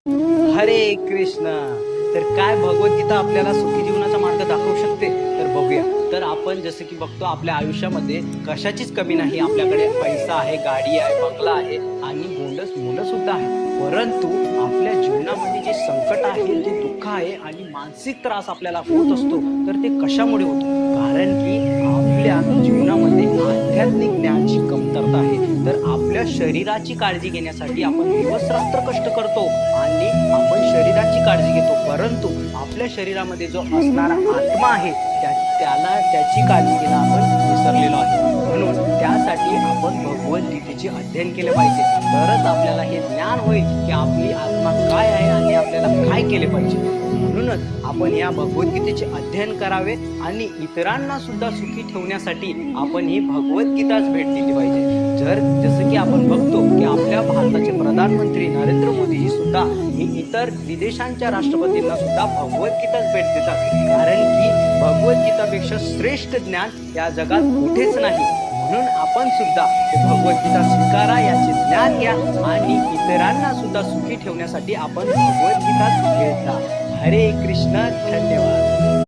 हरे कृष्ण. तर काय भगवद्गीता आपल्याला सुखी जीवनाचा मार्ग दाखवू शकते? तर बघूया. तर आपण जसं की बघतो आपल्या आयुष्यामध्ये कशाचीच कमी नाही. आपल्याकडे पैसा आहे, गाडी आहे, बंगला आहे आणि गोंडस मुलं सुद्धा आहे. परंतु आपल्या जीवनामध्ये जे संकट आहे, जे दुःख आहे आणि मानसिक त्रास आपल्याला होत असतो, तर ते कशामुळे होतो? कारण की आपल्या जीवनामध्ये आध्यात्मिक ज्ञानची कमतरता आहे. तर आपल्या शरीराची काळजी घेण्यासाठी आपण दिवस-रात्र कष्ट करतो आणि आपण शरीराची काळजी घेतो. परंतु आपल्या शरीरामध्ये जो असणारा आत्मा आहे, त्याची काळजी घ्यायला आपण विसरलेलो आहे. म्हणून त्यासाठी आपण भगवद्गीतेचे अध्ययन केले पाहिजे. तरच आपल्याला हे ज्ञान होईल, की आपली आत्मा काय आहे आणि आपल्याला काय केले पाहिजे. म्हणूनच आपण या भगवद्गीतेचे अध्ययन करावे आणि इतरांना सुद्धा सुखी ठेवण्यासाठी आपण ही भगवद्गीताच भेट दिली पाहिजे. जसं की आपण बघतो, की आपल्या भारताचे प्रधानमंत्री नरेंद्र मोदीजी सुद्धा हे इतर विदेशांच्या राष्ट्रपतींना सुद्धा भगवद्गीताच भेट देतात. कारण की भगवद्गीतापेक्षा श्रेष्ठ ज्ञान या जगात कुठेच नाही. म्हणून आपण सुद्धा हे भगवद्गीता स्वीकारा, याचे ज्ञान घ्या आणि इतरांना सुद्धा सुखी ठेवण्यासाठी आपण भगवद्गीताच घेत जा. हरे कृष्ण. धन्यवाद.